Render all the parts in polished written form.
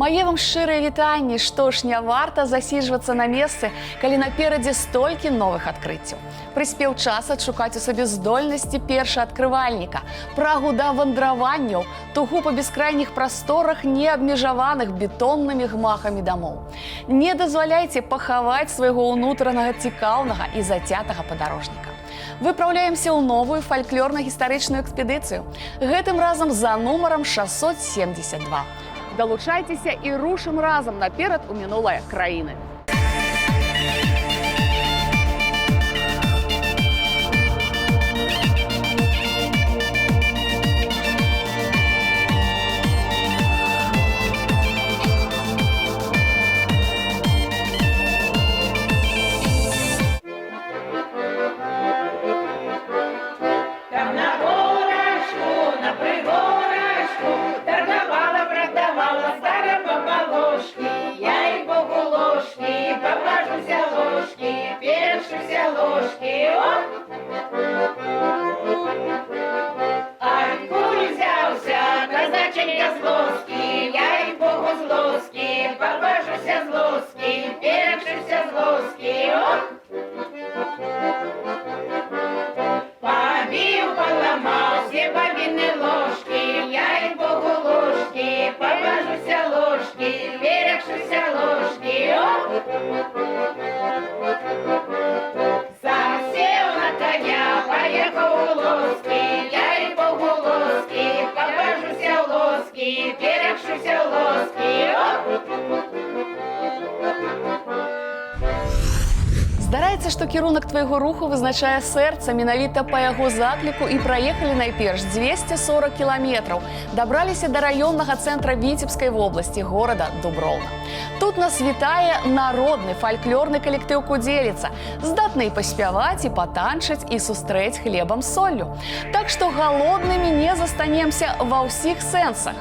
Мае вам шчырыя вітанні, што ж не варта засіджвацца на месцы, калі наперадзе столькі новых адкрыццяў. Прыспеў час адшукаць у сабе здольнасці першаадкрывальніка, прагу да вандраванняў, тугу па бескрайніх прасторах, неабмежаваных бетоннымі гмахамі дамоў. Не дазваляйце пахаваць свайго ўнутранага цікаўнага і зацятага падарожніка. Выпраўляемся ў новую фальклорна-гістарычную экспедыцыю. Гэтым разам за нумарам 672. Далучайцеся і рушым разам наперад у мінулае краіны. Здараецца, што кірунак твайго руху вызначае сэрца, менавіта па яго закліку і праехалі найперш 240 кіламетраў. Дабраліся да раённага цэнтра Віцебскай вобласці, горада Дуброўна. Тут нас вітае народны фальклорны калектыў «Кудзеліца», здатны і паспяваць, і патанчыць, і сустрэць хлебам з соллю. Так што галоднымі не застанемся ва ўсіх сэнсах.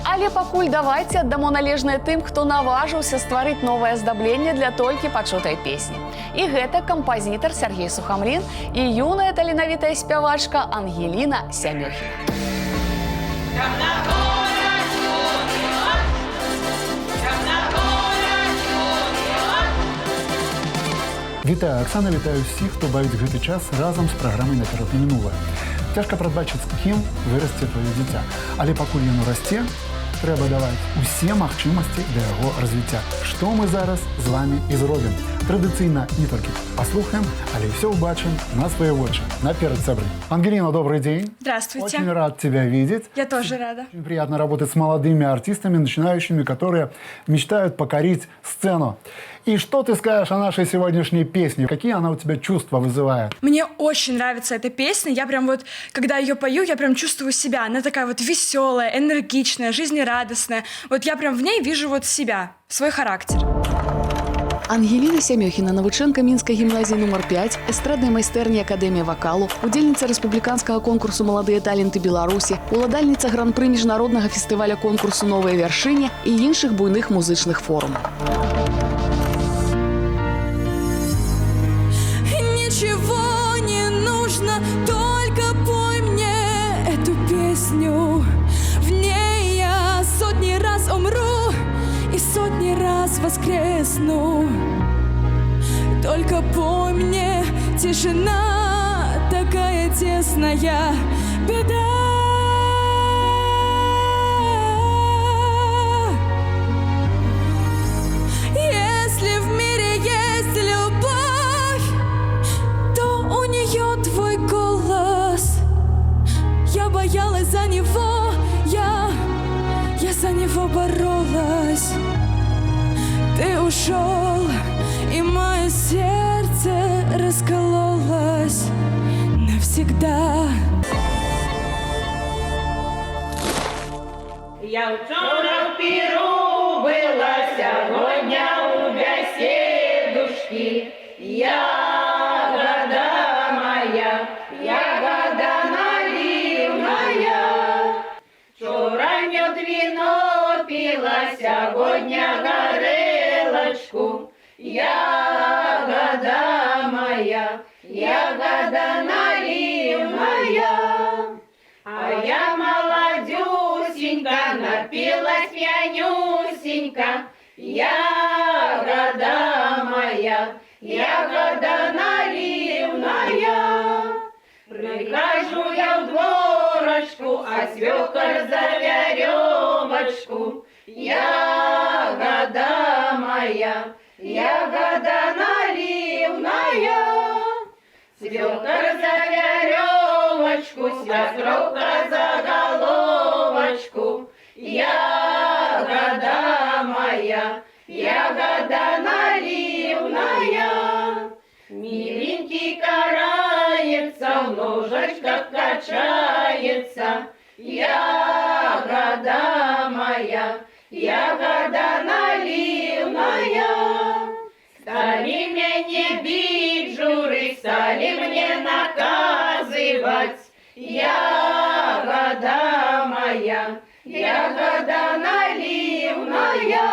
Але пакуль давайце аддамо належнае тым, хто наважыўся стварыць новае аздабленне для толькі пачутай песні. І гэта кампазітар Сергей Сухамлін і юная таленавітая спявачка Ангеліна Сямёхіна. Вітаю, Оксана, вітаю ўсіх, хто бавіць гэты час разам з праграмай «Наперад у мінулае». Цяжка прадбачыць, з кім вырасце твоё дзіця. Але пакуль яно расце, трэба даваць усе магчымасці для яго развіцця. Што мы зараз з вами і зробім. Традыцыйна не толькі паслухаем, але і ўсё ўбачым на свае вочы. Наперад, сябры. Ангелина, добрый день. Здравствуйте. Очень рад тебя видеть. Я тоже рада. Очень приятно работать с молодыми артистами, начинающими, которые мечтают покорить сцену. И что ты скажешь о нашей сегодняшней песне? Какие она у тебя чувства вызывает? Мне очень нравится эта песня. Я прям вот, когда ее пою, я прям чувствую себя. Она такая вот веселая, энергичная, жизнерадостная. Вот я прям в ней вижу вот себя, свой характер. Ангеліна Сямёхіна, навучэнка Мінскай гімназіі нумар 5, эстраднай майстэрні Акадэміі вакалу, удзельніца рэспубліканскага конкурсу «Маладыя таленты Беларусі», уладальніца гран-пры міжнароднага фестываля конкурсу «Новыя вяршыні» і іншых буйных музычных форумаў. Ничего не нужно, только пой мне эту песню. В ней я сотни раз умру и сотни раз воскресну. Только пой мне, тишина такая тесная, беда. Если в мире есть любовь, то у нее твой голос. Я боялась за него, я за него боролась. Ты ушел, и мое сердце раскололось навсегда. Я вчора в Піру була, сьогодні у бесідушки. Ягода моя, ягода наливная. Вчора мед вино пила, сьогодні горілочку. Ягода моя, ягода наливная. А я молодюсенька, напилась пьянюсенька. Малинка, ягода моя, ягода наливная. Прихожу я в дворочку, а свекор за веревочку. Ягода моя, ягода наливная. Свекор за веревочку, свекровка за головочку. Ягода моя, ягода наливная. Миленький карается, в ножочках качается. Ягода моя, ягода наливная. Стали меня бить журы, стали мне наказывать. Ягода моя, ягода наливная.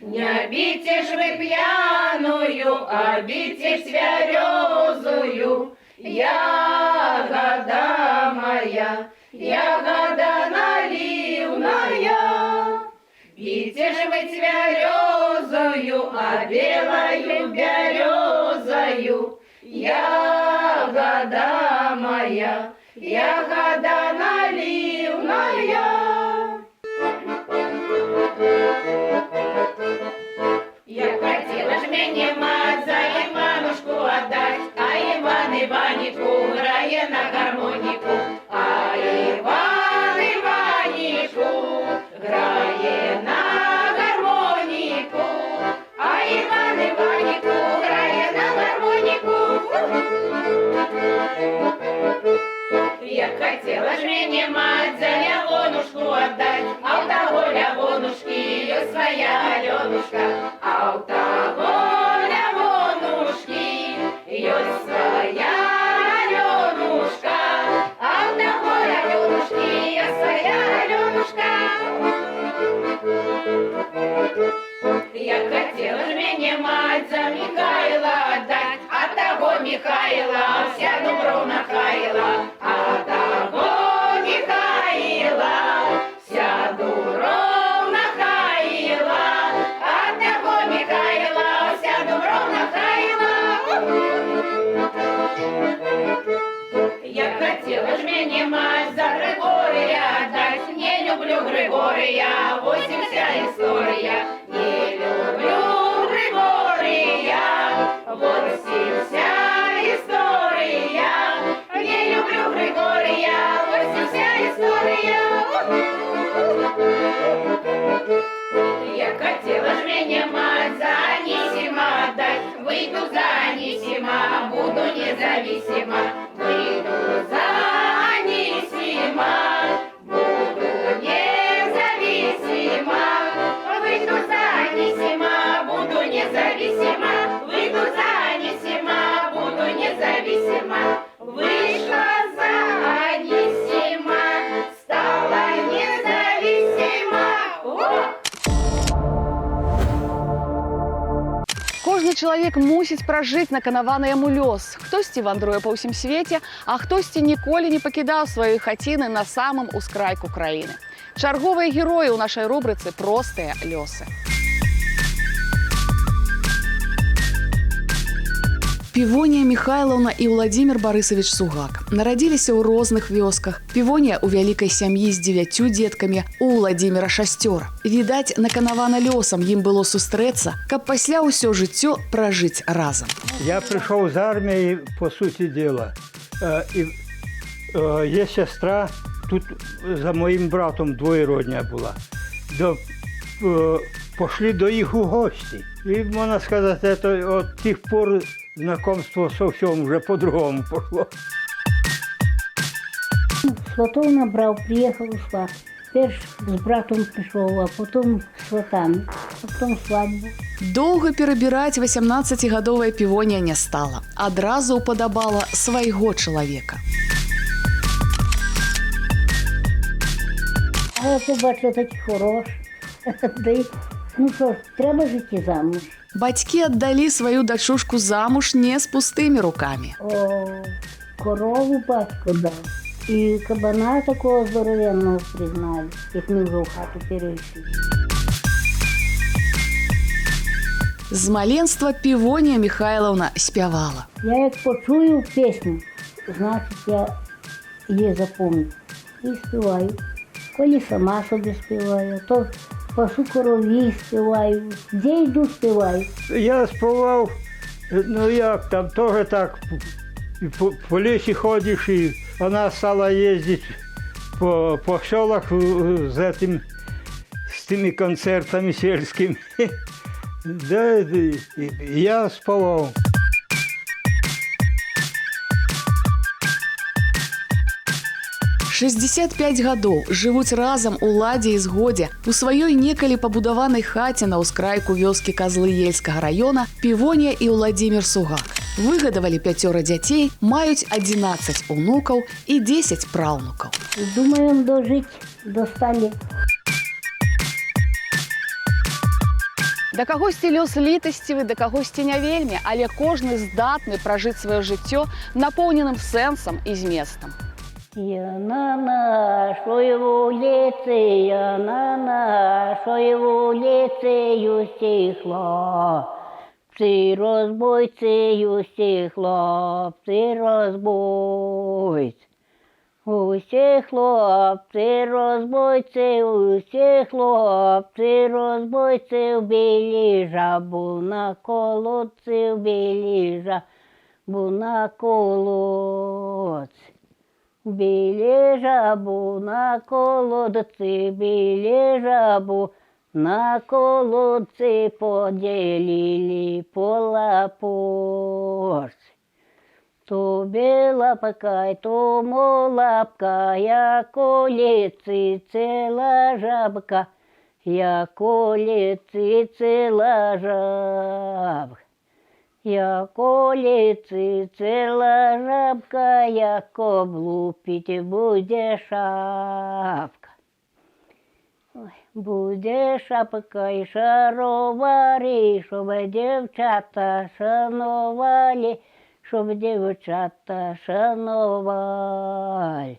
Не бейте ж вы пьяную, а бейте ж тверезую. Ягода моя, ягода наливная. Бейте ж вы тверезую, а белою березою. Ягода моя, ягода наливная. Я хотела ж мне мать за Иванушку отдать, а Иван Иванику грає на гармоніку, а Иван Иванику грає на гармоніку, а Иван Иванику грає на гармоніку. Я хотела ж мне мать за Лявонушку отдать, а у того Лявонушки ее своя Аленушка, а у того Лявонушки ее своя Аленушка, а у того Аленушки ее своя Аленушка. Я хотела ж мне мать за Михайла отдать, а того Михайла вся Дубровна хаяла, а того Михайла вся Дубровна хаяла, а того Михайла вся Дубровна хаяла. Я хотела ж мне мать за Григория отдать, не люблю Григория, восемь вся история. Не люблю Григория, восемь вся история. Не люблю Григория, восемь вся история. Я хотела ж мне мать за Анисима отдать, выйду за Анисима, буду независима. Выйду за Анисима, буду независима. Выйду за Анисима, буду независима. Выйду за Анисима, буду независима. Вышла за Анисима, стала независима. Кожны чалавек мусіць пражыць наканаваны яму лёс. Хтосьці вандруе па ўсім свеце, а хтосьці ніколі не пакідаў свае хаціны на самым ускрайку краіны. Чарговыя героі ў нашай рубрыцы «Простыя лёсы». Півонія Михайлаўна і Владзімір Барысавіч Сугак нарадзіліся ў розных вёсках. Півонія ў вялікай сям'і з 9 дзеткамі, у Владзіміра 6. Відаць, наканавана лёсам ім было сустрэцца, каб пасля ўсё жыццё пражыць разам. Я пришел из армии, по сути дела. Есть сестра, тут за моим братом двоюродня была. Пошли до их у гости. И, можно сказать, это от тех пор знакомство совсем уже по-другому пошло. Сватов набрав, приїхав у сват. Перш з братом прийшов, а потім з сватами, а потім свадьбу. Доўга перабіраць 18гадовая Півонія не стала. Адразу упадабала свайго чалавека. А я побачила такі хороші. Ну що ж, треба жити замуж. Бацькі аддалі сваю дачушку замуж не з пустымі рукамі. О, корову батько дав. І кабана такого здоровенного признали, як ми вже в хату перейшли. З маленства Півонія Михайловна спявала. Я як почую пісню, значить я її запомню і співаю. Коли сама собі співаю, то пасу корові співаю, де йду співаю. Я співав, ну як там, теж так, і по лісі ходиш, і вона стала їздити по селах з тими концертами сільськими. Да, і я співав. – 65 гадоў жывуць разам у ладзе і згодзе у сваёй некалі пабудаванай хаце на ўскрайку вёскі Казлы Ельскага района Півонія і Ўладзімір Сугак. Выгадавалі 5 дзяцей, маюць 11 унукаў і 10 праўнукаў. Думаем дожить до 100 лет. Да кагосьці лёс літасцівы, да кагосьці не вельмі, але кожны здатны пражыць сваё жыццё напоўненым сэнсам і зместам. Я на нашой вулиці, я на нашой вулиці усі хлопці розбойці, усі хлопці розбойці. Усі хлопці розбойці, усі хлопці розбойці, вбили жабу на колодці, вбили жабу на колодці. Били жабу на колодці, били жабу на колодці, поделили по лапорці. То лапка, тому лапка, як у ліці ціла жабка, як у ліці ціла жабка. Як у ліці ціла жабка, як облупить буде шапка. Ой, буде шапка і шаровари, щоб дівчата шанували, щоб дівчата шанували.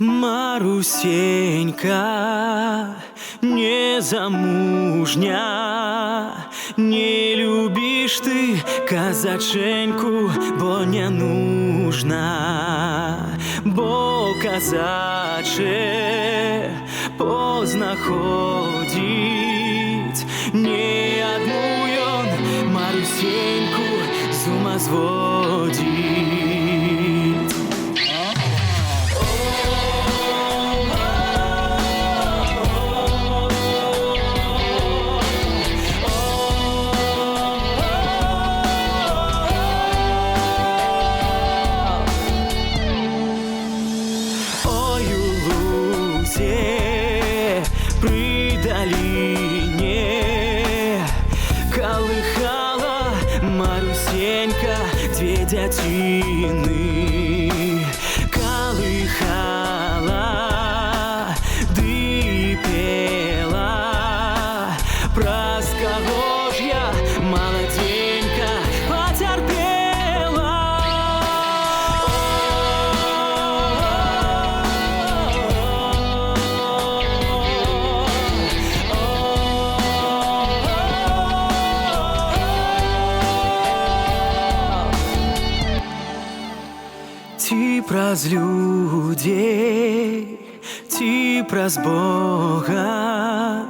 Марусенька, незамужня, не любишь ты казаченьку, бо не нужна, бо казаче познаходить не одну ён Марусеньку з ума зводить. При долине колыхала Марусенька две дятины, колыхала, ды пела, проскогожья молоденька потерпела. Ті праз людей, ті праз Бога,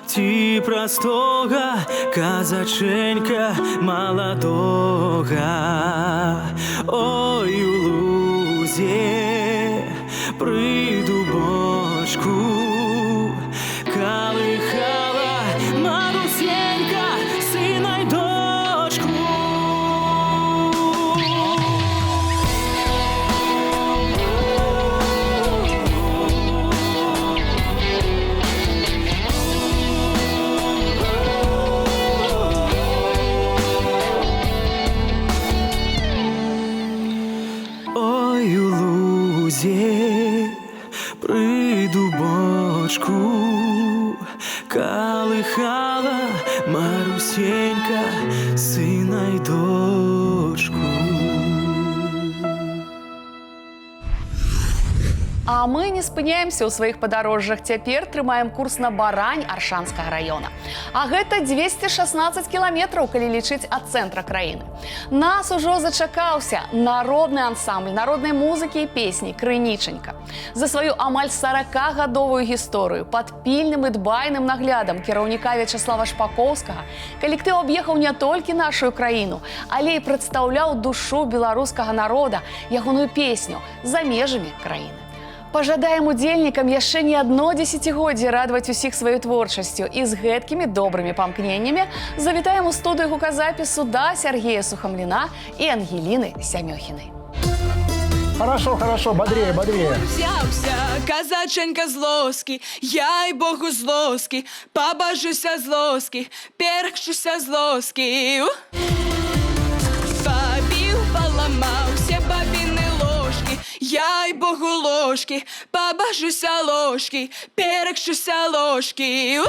ті праз тога казаченька молодога. Ой, у лузе при дубочку колыхала Марусенька сына й дочку. Ой, у лузе при дубочку колыхала Марусенька сына й дочку. А мы не спыняемся ў сваіх падарожжах. Цяпер трымаем курс на Барань Аршанскага района. А гэта 216 кіламетраў, калі лічыць ад цэнтра краіны. Нас ужо зачакаўся народны ансамбль народнай музыкі і песні «Крынічанька». За сваю амаль 40-гадовую гісторыю пад пільным і дбайным наглядам кіраўніка Вячаслава Шпакоўскага калектыў аб'ехаў не толькі нашу краіну, але і прадстаўляў душу беларускага народа, ягоную песню за межамі краіны. Пажадаем удзельнікам яшчэ не адно дзесяцігоддзе радаваць усіх сваёй творчасцю і з гэткімі добрымі памкненнямі завітаем у студыю гуказапісу да Сергея Сухамліна і Ангеліны Сямёхінай. Хорошо, хорошо, бодрее, бодрее. Взявся казаченька з лоски, я й богу з лоски, побажуся з лоски, перхчуся з лоски. Побив, поламав все бабіни ложки, я й богу ложки, побажуся ложки, перекшуся ложки.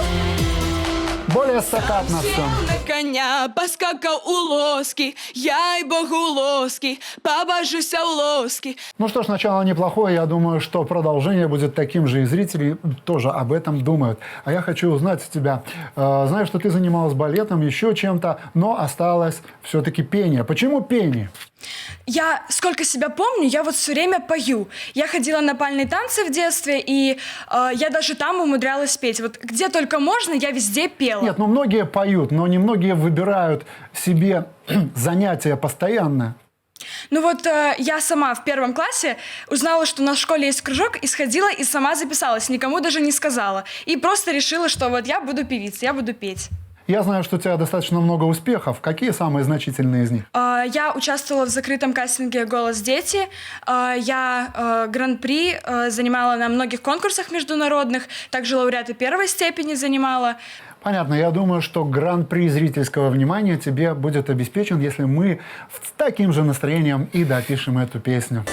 Более стаккатно все. Сел на коня, поскакал у лоски, я й богу лоски, побожуся у лоски. Ну что ж, начало неплохое. Я думаю, что продолжение будет таким же, и зрители тоже об этом думают. А я хочу узнать у тебя. Знаю, что ты занималась балетом, еще чем-то, но осталось все-таки пение. Почему пение? Я, сколько себя помню, я вот все время пою. Я ходила на бальные танцы в детстве, и я даже там умудрялась петь. Вот где только можно, я везде пела. Нет, ну многие поют, но немногие выбирают себе занятия постоянно. Ну вот я сама в 1 классе узнала, что у нас в школе есть кружок, и сходила, и сама записалась, никому даже не сказала. И просто решила, что вот я буду певицей, я буду петь. Я знаю, что у тебя достаточно много успехов. Какие самые значительные из них? Я участвовала в закрытом кастинге «Голос дети». Я гран-при занимала на многих конкурсах международных. Также лауреаты 1 степени занимала. Понятно. Я думаю, что гран-при зрительского внимания тебе будет обеспечен, если мы с таким же настроением и допишем эту песню.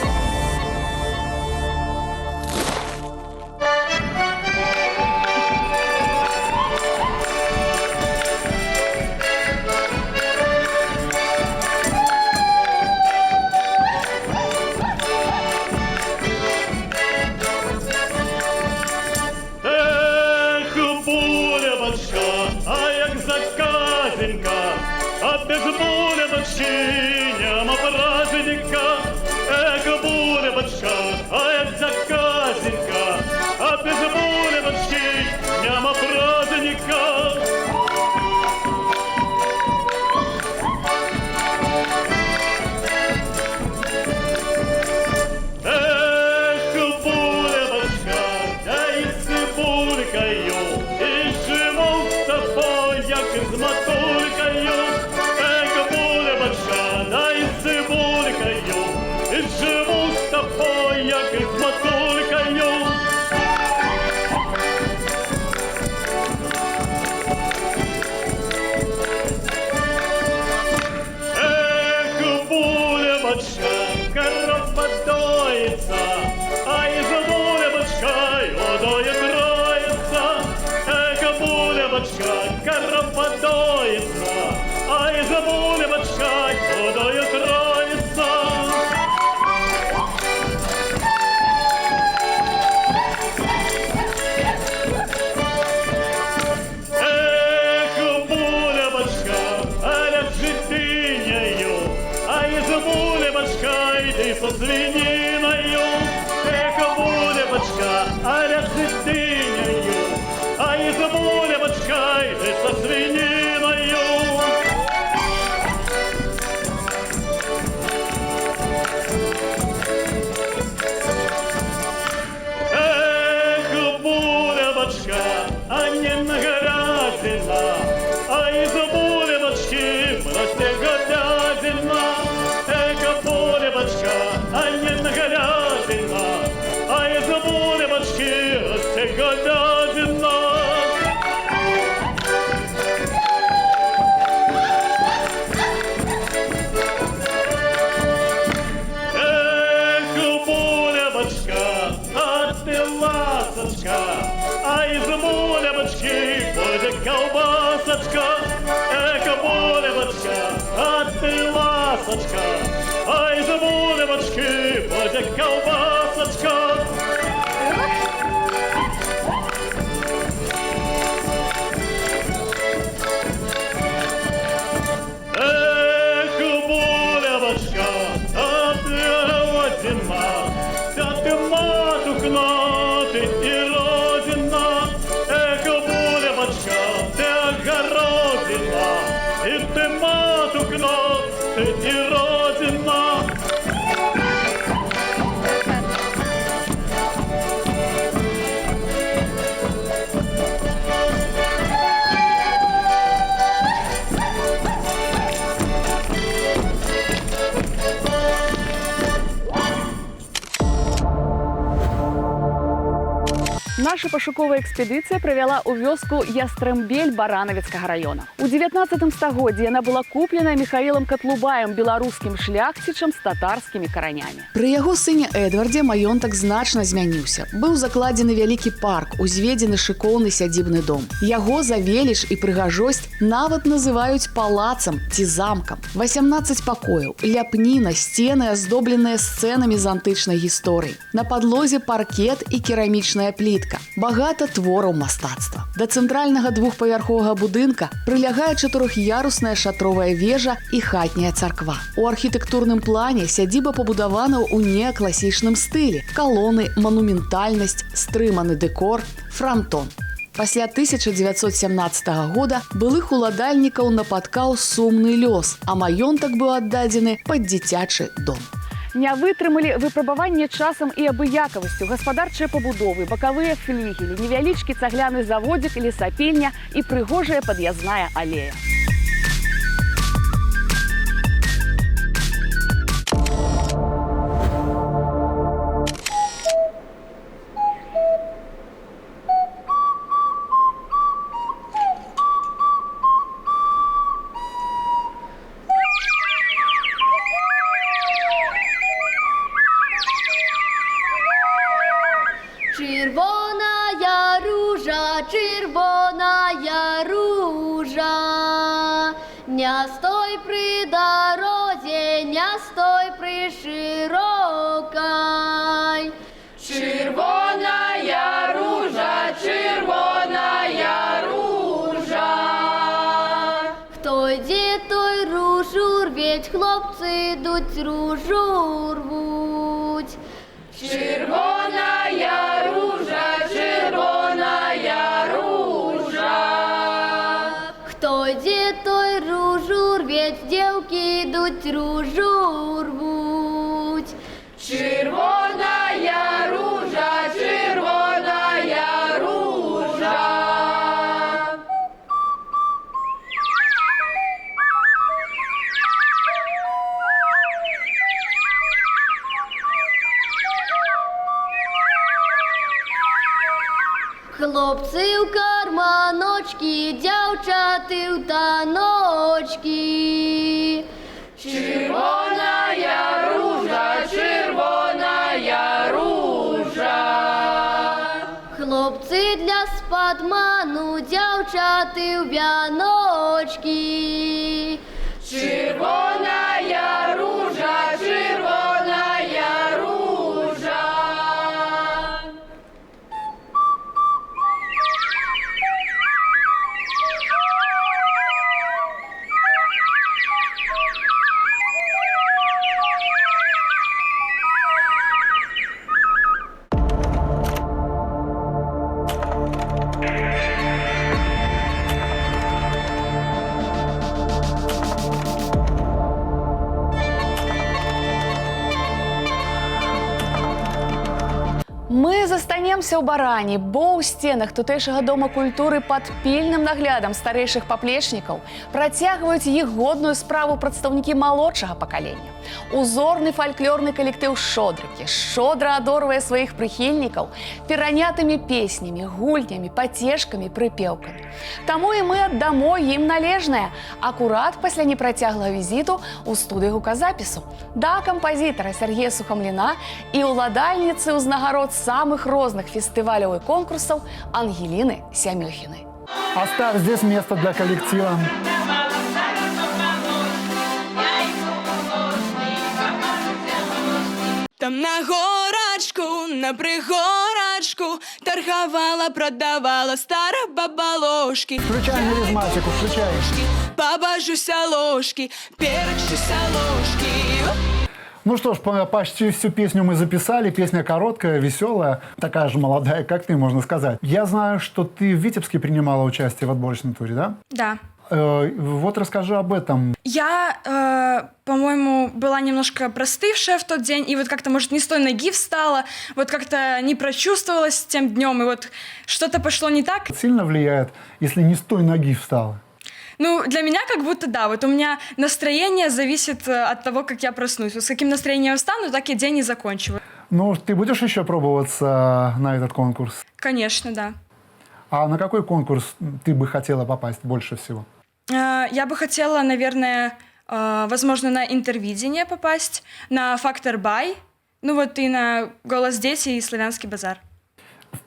без булочки нема праздника. Эко булочка, а як заказника, а без булочки нема праздника. З матулькою, еко булочка, дай з цибулькою, і живу з тобою, як із матулькою. Еко булочка, корова доїться, а із булочкою водою троїться. Эко булочка, корова доится, а из булочка водою троится. Эко булочка, а лежит дынею, а из булочка иди со свининою. Эко булочка, а лежит дынею, а из булочка иди со свининою. Эх, булочка, а не наградина, а из булочки просто говядина. Эх, булочка, а не наградина, а из булочки просто говядина. А из булочки будет колбасочка. Эко булочка, а ты ласочка. А из булочки будет колбасочка. Эко булочка, а ты родина. Вся ты матушка, ты и родина. Эко булочка, ты огородина. И ты матушка, ты и родина. Наша пошуковая экспедиция провела у вёску Ястрэмбель Баранавіцкага района. У 19 стагоддзі яна была куплена Михаилом Котлубаем, беларускім шляхцічам з татарскімі каранямі. Пры яго сыне Эдвардзе маёнтак значна змяніўся. Быў закладзены вялікі парк, узведзены шыкоўны сядзібны дом. Яго за веліч і прыгажосць нават называюць палацам ці замкам. 18 пакояў, ляпніна, сцены аздобленыя сцэнамі з антычнай гісторыі. На падлозе паркет і керамічная плітка. Багата твораў мастацтва. Да цэнтральнага двухпавярховага будынка прылягае чатырох'ярусная шатровая вежа і хатняя царква. У архітэктурным плане сядзіба пабудавана ў неакласічным стылі. Калоны, манументальнасць, стрыманы дэкор, франтон. Пасля 1917 года былых уладальнікаў напаткаў сумны лёс, а маёнтак быў аддадзены пад дзіцячы дом. Не вытрымалі выпрабаванне часам і абыякавасцю, гаспадарчыя пабудовы, бакавыя флігелі, невялічкі цагляны заводзік, лесапільня і прыгожая пад'язная алея. Червоная ружа, червоная ружа, не стой при дорозе, не стой при широкой. Червоная ружа, червоная ружа. Хто йде, той ружа. стоять хлопці, йдуть ружу рвуть. Червоная ружа, червоная ружа. Хто йде, той ружу рветь, дівки йдуть ружу рвуть. Червоная ружа, червоная ружа. Хлопці в карманочки, дівчати в таночки. Червоная ружа, червоная ружа. Хлопці для спадману, дівчати в вяночки. Червоная ружа, червоная ружа. Мы застанемся ў баране, бо ў сценах тутэйшага дома культуры пад пільным наглядам старэйшых паплечнікаў працягваюць іх годную справу прадстаўнікі малодшага пакалення. Узорны фальклорны калектыў «Шчодрыкі» шчодра адорвае сваіх прыхільнікаў перанятымі песнямі, гульнямі, пацешкамі, прыпеўкамі. Таму і мы аддамо ім належнае акурат пасля непрацяглага візіту ў студыі гуказапісу да кампазітара Сергея Сухамліна і ўладальніцы ўзнагарод самых розных фестываляў и конкурсов Ангелины Сямёхиной. Оставь здесь место для коллектива. Там на горачку, на пригорачку торговала, продавала старая баба ложки. Включай мелизматику, включай. Побожуся ложки, перчуся ложки. Ну что ж, почти всю песню мы записали. Песня короткая, веселая, такая же молодая, как ты, можно сказать. Я знаю, что ты в Витебске принимала участие в отборочном туре, да? Да. Вот расскажи об этом. Я, по-моему, была немножко простывшая в тот день, и вот как-то, может, не с той ноги встала, вот как-то не прочувствовалась тем днем, и вот что-то пошло не так. Сильно влияет, если не с той ноги встала? Ну, для меня как будто да. Вот у меня настроение зависит от того, как я проснусь. Вот с каким настроением я встану, так я день и закончу. Ну, ты будешь еще пробоваться на этот конкурс? Конечно, да. А на какой конкурс ты бы хотела попасть больше всего? Я бы хотела, наверное, возможно, на Интервидение попасть, на Фактор Бай, ну вот и на Голос Дети и Славянский базар.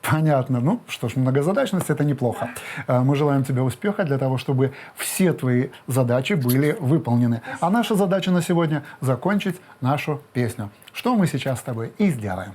Понятно. Ну что ж, многозадачность – это неплохо. Мы желаем тебе успеха для того, чтобы все твои задачи были выполнены. А наша задача на сегодня – закончить нашу песню. Что мы сейчас с тобой и сделаем.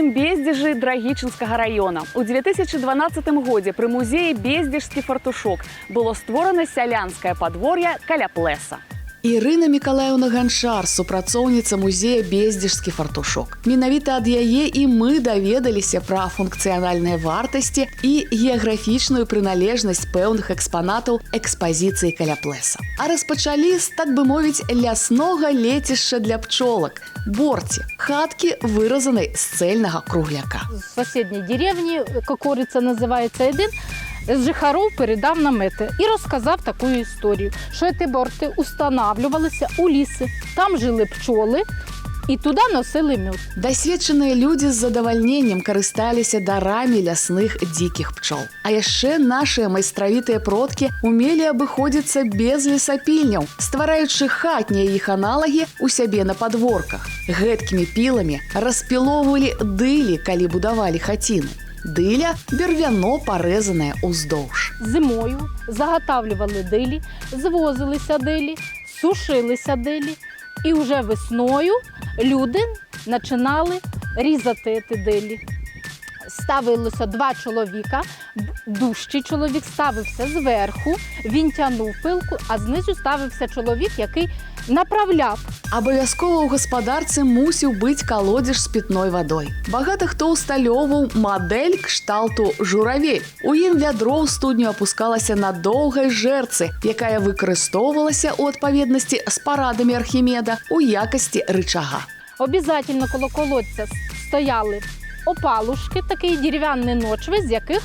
іншым бездзежы Драгічынскага района. У 2012 годзе пры музеі «Бездзежскі фартушок» было створана сялянскае падвор'е каля пляса. Ірына Мікалаеўна Ганчар, супрацоўніца музея «Бездзежскі фартушок». Менавіта ад яе і мы даведаліся пра функцыянальныя вартасці і геаграфічную прыналежнасць пэўных экспанатаў экспазіцыі каля пляса. А распачалі з, так бы мовіць, ляснога лецішча для пчолак – борці, хаткі, выразанай з цельнага кругляка. З сусідньої деревні, Кокориця називається, один з жихарів передав нам це і розказав таку історію, що ці борти устанавливалися у лісі. Там жили пчоли і туди носили мед. Дасведчаныя людзі з задавальненнем карысталіся дарамі лясных дзікіх пчол. А яшчэ нашыя майстравітыя продкі умелі абыходзіцца без лесапільняў, ствараючы хатнія іх аналагі ў сябе на падворках. Гэткімі піламі распілоўвалі дылі, калі будавалі хаціны. Дыля бервяно парэзаная ўздоўж. Зимою заготавлювали дилі, звозилися дилі, сушилися дилі. І вже весною люди починали різати ці дилі. Ставилося 2 чоловіка, дужчий чоловік ставився зверху, він тягнув пилку, а знизу ставився чоловік, який направляв. Абавязкова ў гаспадарцы мусіў быць калодзеж з пітной вадой. Багата хто ўсталёўваў мадэль кшталту журавель. У ім вядро ў студню апускалася на доўгай жэрцы, якая выкарыстоўвалася ў адпаведнасці з парадамі Архімеда у якасці рычага. Обязательно коло колодця стояли опалушки, такий дерев'яний ночви, з яких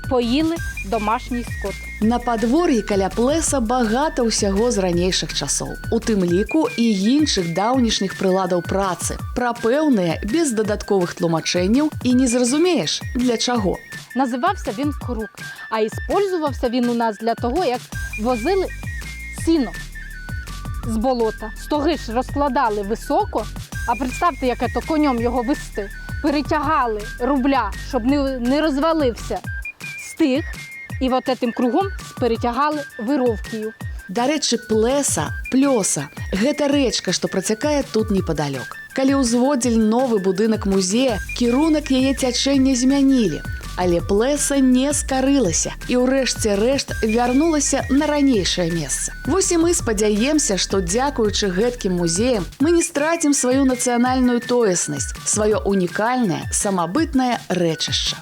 поїли домашній скот. На падвор'і каля пляса багата ўсяго з ранейшых часоў. У тым ліку і іншых даўнішніх прыладаў працы. Пра пэўныя без дадатковых тлумачэнняў і не зразумееш, для чаго. Називався він крук, а іспользувався він у нас для того, як возили сіно з болота. Стоги ж розкладали високо, а представте, яке то конем його вести. Перетягали рубля, щоб не розвалився стиг, і от цим кругом перетягали вировкою. Дарэчы, плеса, плёса – гэта рэчка, што працякае тут непадалёк. Калі ўзводзілі новы будынак музея, кірунак яе цячэння змянілі. Але плеса не скарылася і ўрэшце рэшт вярнулася на ранейшае месца. Вось і мы спадзяемся, што дзякуючы гэткім музеям мы не страцім сваю нацыянальную тоеснасць, сваё унікальнае, самабытнае рэчышча.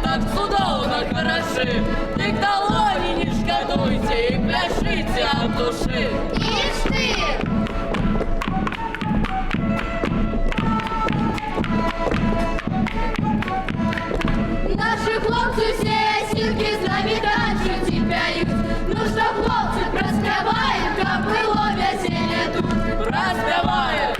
Так судовно хороши, и к долони не шкодуйте, и пляшите от души. Ишь ты! Наши хлопцы все силки з нами танчуть і п'ють. Ну що, хлопці, проспіваємо, как було весілля тут. Проспіваємо!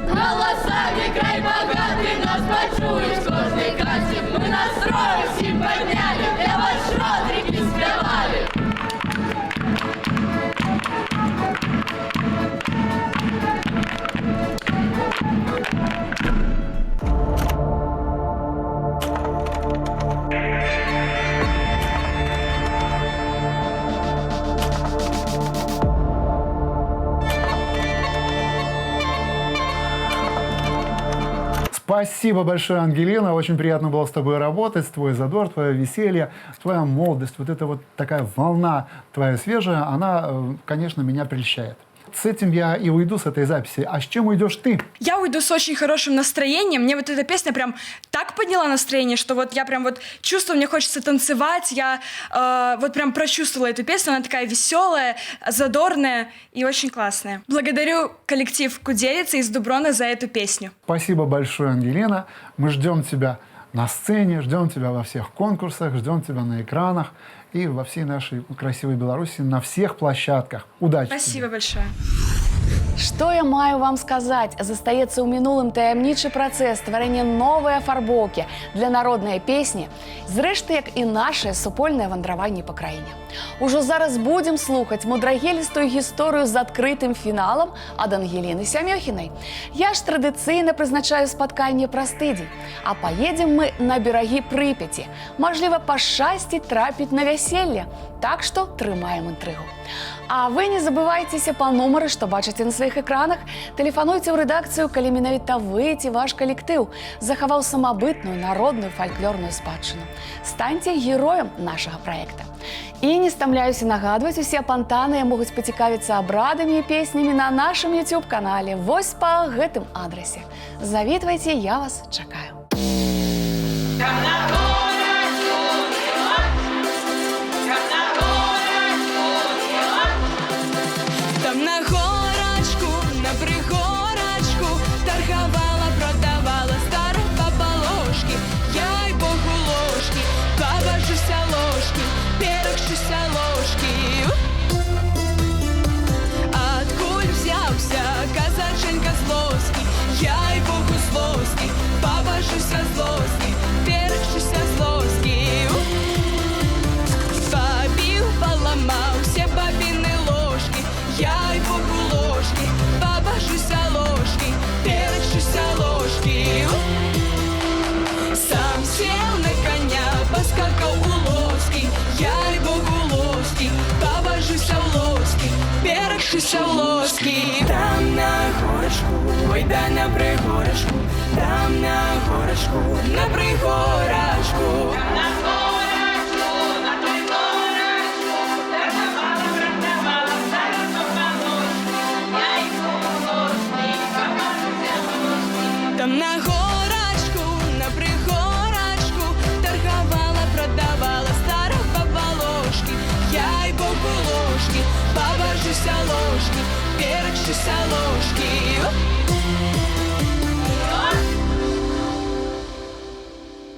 Голосами край богатый, нас почуешь в кожной кассе. Мы настрой всем подняли, для вас шротрики спевали. Спасибо большое, Ангелина. Очень приятно было с тобой работать. Твой задор, твое веселье, твоя молодость, вот эта вот такая волна твоя свежая, она, конечно, меня прельщает. С этим я и уйду с этой записи. А с чем уйдешь ты? Я уйду с очень хорошим настроением. Мне вот эта песня прям так подняла настроение, что вот я прям вот чувствую, мне хочется танцевать. Я вот прям прочувствовала эту песню. Она такая веселая, задорная и очень классная. Благодарю коллектив Куделица из Дуброна за эту песню. Спасибо большое, Ангелина. Мы ждем тебя на сцене, ждем тебя во всех конкурсах, ждем тебя на экранах и во всей нашей красивой Беларуси на всех площадках. Удачи! Спасибо большое. Што я маю вам сказаць? Застаецца ў мінулым таямнічы працэс стварэння новай афарбоўкі для народнай песні, зрэшты, як і нашае супольнае вандраванне па краіне. Ужо зараз будзем слухаць мудрагелістую гісторыю з адкрытым фіналам ад Ангеліны Сямёхінай. Я ж традыцыйна прызначаю спатканне праз тыдзень, а паедзем мы на берагі Прыпяці. Мажліва, пашчасціць трапіць на вяселле, так што трымаем інтрыгу. А вы не забывайцеся па нумары, што бачыце на сваіх экранах. Тэлефануйце ў рэдакцыю, калі менавіта вы ці ваш калектыў захаваў самабытную народную фальклорную спадчыну. Станьце героем нашага праекта. І не стамляюся нагадваць, усе апантаныя могуць пацікавіцца абрадамі і песнямі на нашым YouTube-канале. Вось па гэтым адрасе. Завітвайце, я вас чакаю. Там на горочку, на пригорочку торговала, продавала старые баба-ложки. Я й богу ложки, побожуся ложки, перекшуся ложки. Откуль взялся казаченька злоски? Я й богу злоски, побожуся злоски, перекшуся злоски. Побил, поломал все бабины ложки. Я й богу ложки, побожуся ложки, перекшуся ложки. Сам сел на коня, поскакал у лоски. Я й богу ложки, побожуся ложки, перекшуся ложки. Там на горочку, ой да на пригорочку, там на горочку, на пригорочку. Там на горочку, на пригорочку торговала, продавала старые баба-ложки. Я й богу ложки, побожуся ложки, перекшуся ложки.